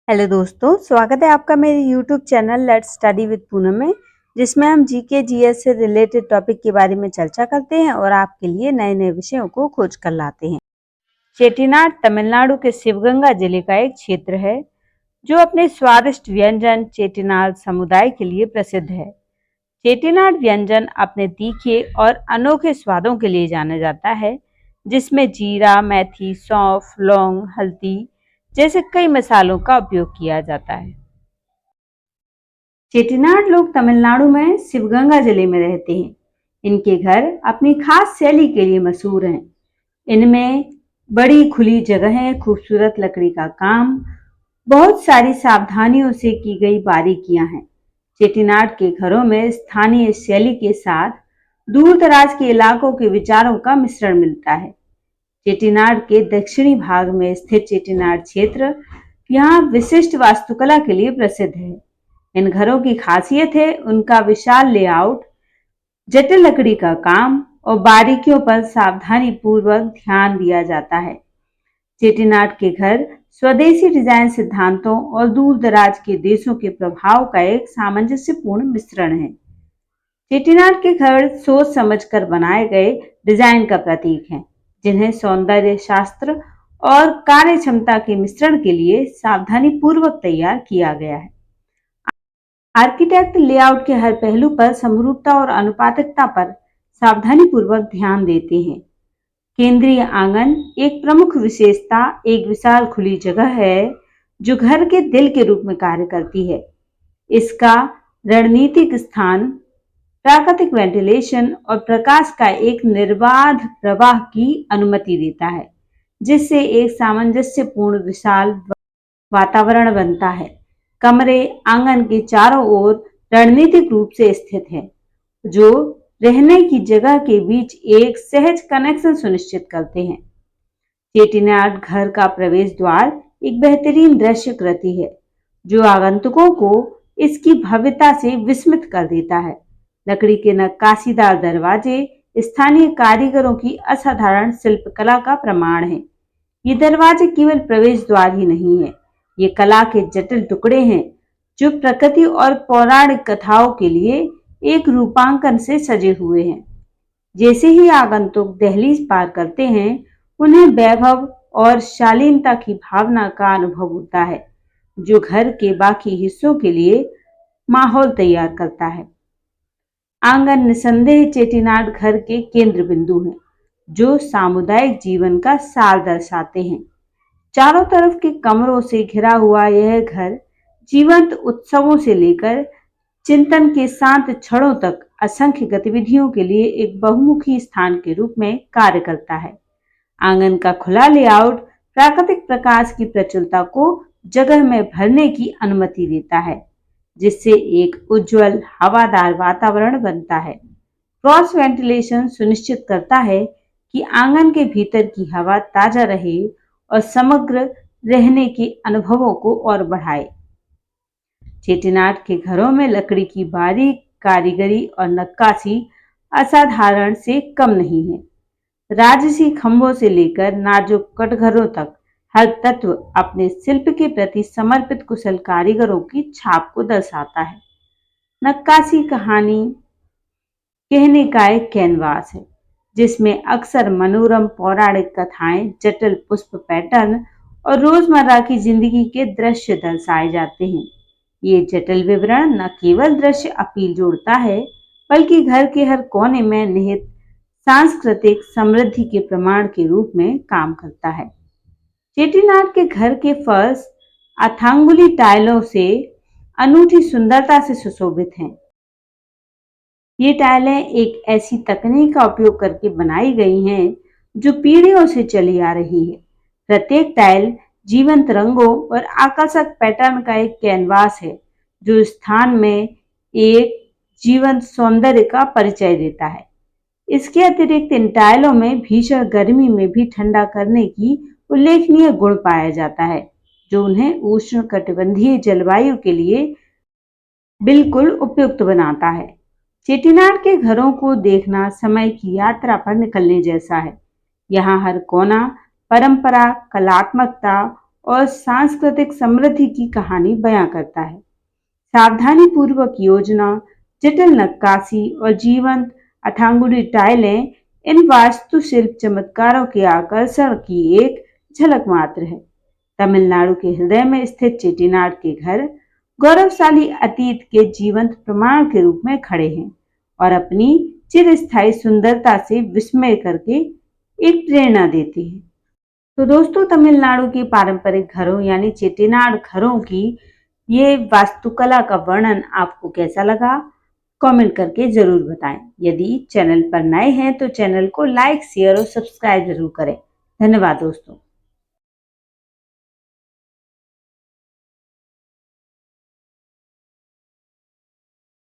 Hello दोस्तों, स्वागत है आपका मेरे YouTube channel let's study with Poonam में, जिसमें हम जीके जीएस से रिलेटेड टॉपिक के बारे में चर्चा करते हैं और आपके लिए नए नए विषयों को खोज कर लाते हैं। चेट्टिनाड तमिलनाडु के शिवगंगा जिले का एक क्षेत्र है जो अपने स्वादिष्ट व्यंजन चेट्टिनाड समुदाय के लिए प्रसिद्ध है। चेट्टिनाड व्यंजन अपने तीखे और अनोखे स्वादों के लिए जाना जाता है, जिसमें जीरा, मेथी, सौंफ, लौंग, हल्दी जैसे कई मसालों का उपयोग किया जाता है। चेट्टिनाड लोग तमिलनाडु में शिवगंगा जिले में रहते हैं। इनके घर अपनी खास शैली के लिए मशहूर हैं। इनमें बड़ी खुली जगहें, खूबसूरत लकड़ी का काम, बहुत सारी सावधानियों से की गई बारीकियां हैं। चेट्टिनाड के घरों में स्थानीय शैली के साथ दूर दराज के इलाकों के विचारों का मिश्रण मिलता है। चेट्टिनाड के दक्षिणी भाग में स्थित चेट्टिनाड क्षेत्र यहाँ विशिष्ट वास्तुकला के लिए प्रसिद्ध है। इन घरों की खासियत है उनका विशाल लेआउट, जटिल लकड़ी का काम और बारीकियों पर सावधानी पूर्वक ध्यान दिया जाता है। चेट्टिनाड के घर स्वदेशी डिजाइन सिद्धांतों और दूर दराज के देशों के प्रभाव का एक सामंजस्यपूर्ण मिश्रण है। चेट्टिनाड के घर सोच समझकर बनाए गए डिजाइन का प्रतीक हैं, जिन्हें सौंदर्य शास्त्र और कार्य क्षमता के मिश्रण के लिए सावधानी पूर्वक तैयार किया गया है। आर्किटेक्ट लेआउट के हर पहलू पर समरूपता और अनुपातिकता पर सावधानी पूर्वक ध्यान देते हैं। केंद्रीय आंगन एक प्रमुख विशेषता एक विशाल खुली जगह है जो घर के दिल के रूप में कार्य करती है। इसका रणनीतिक स्थान प्राकृतिक वेंटिलेशन और प्रकाश का एक निर्बाध प्रवाह की अनुमति देता है, जिससे एक सामंजस्यपूर्ण विशाल वातावरण बनता है। कमरे आंगन के चारों ओर रणनीतिक रूप से स्थित हैं, जो रहने की जगह के बीच एक सहज कनेक्शन सुनिश्चित करते हैं। चेट्टिनाड घर का प्रवेश द्वार एक बेहतरीन दृश्य कृति है, जो आगंतुकों को इसकी भव्यता से विस्मित कर देता है। लकड़ी के नक्काशीदार दरवाजे स्थानीय कारीगरों की असाधारण शिल्पकला का प्रमाण हैं। ये दरवाजे केवल प्रवेश द्वार ही नहीं है, ये कला के जटिल टुकड़े हैं जो प्रकृति और पौराणिक कथाओं के लिए एक रूपांकन से सजे हुए हैं। जैसे ही आगंतुक दहलीज पार करते हैं, उन्हें वैभव और शालीनता की भावना का अनुभव होता है, जो घर के बाकी हिस्सों के लिए माहौल तैयार करता है। आंगन निसंदेह चेट्टिनाड घर के केंद्र बिंदु हैं, जो सामुदायिक जीवन का सार दर्शाते हैं। चारों तरफ के कमरों से घिरा हुआ यह घर जीवंत उत्सवों से लेकर चिंतन के शांत क्षणों तक असंख्य गतिविधियों के लिए एक बहुमुखी स्थान के रूप में कार्य करता है। आंगन का खुला लेआउट प्राकृतिक प्रकाश की प्रचुरता को जगह में भरने की अनुमति देता है, जिससे एक उज्जवल हवादार वातावरण बनता है। क्रॉस वेंटिलेशन सुनिश्चित करता है कि आंगन के भीतर की हवा ताजा रहे और समग्र रहने के अनुभवों को और बढ़ाए। चेट्टिनाड के घरों में लकड़ी की बारीक कारीगरी और नक्काशी असाधारण से कम नहीं है। राजसी खंभों से लेकर नाजुक कटघरों तक हर तत्व अपने शिल्प के प्रति समर्पित कुशल कारीगरों की छाप को दर्शाता है। नक्काशी कहानी कहने का एक कैनवास है, जिसमें अक्सर मनोरम पौराणिक कथाएं, जटिल पुष्प पैटर्न और रोजमर्रा की जिंदगी के दृश्य दर्शाए जाते हैं। ये जटिल विवरण न केवल दृश्य अपील जोड़ता है, बल्कि घर के हर कोने में निहित सांस्कृतिक समृद्धि के प्रमाण के रूप में काम करता है। चेट्टिनाड के घर के फर्श अथांगुली टाइलों से अनूठी सुंदरता से सुशोभित हैं। ये टाइलें एक ऐसी तकनीक का उपयोग करके बनाई गई हैं जो पीढ़ियों से चली आ रही है। प्रत्येक टाइल जीवंत रंगों और आकर्षक पैटर्न का एक कैनवास है, जो स्थान में एक जीवंत सौंदर्य का परिचय देता है। इसके अतिरिक्त इन टाइलों में भीषण गर्मी में भी ठंडा करने की उल्लेखनीय गुण पाया जाता है, जो उन्हें उष्णकटिबंधीय जलवायु के लिए बिल्कुल उपयुक्त बनाता है। चेट्टिनाड के घरों को देखना समय की यात्रा पर निकलने जैसा है। यहाँ हर कोना परंपरा, कलात्मकता और सांस्कृतिक समृद्धि की कहानी बयां करता है। सावधानी पूर्वक योजना, जटिल नक्काशी और जीवंत अठांगुड़ी टाइलें इन वास्तुशिल्प चमत्कारों के आकर्षण की एक झलक मात्र है। तमिलनाडु के हृदय में स्थित चेट्टीनाड के घर गौरवशाली अतीत के जीवंत प्रमाण के रूप में खड़े हैं और अपनी चिरस्थायी सुंदरता से विस्मय करके एक प्रेरणा देते हैं। तो दोस्तों, तमिलनाडु के पारंपरिक घरों यानी चेट्टीनाड घरों की ये वास्तुकला का वर्णन आपको कैसा लगा? कमेंट करके जरूर बताएं। यदि चैनल पर नए हैं तो चैनल को लाइक, शेयर और सब्सक्राइब जरूर करें। धन्यवाद दोस्तों।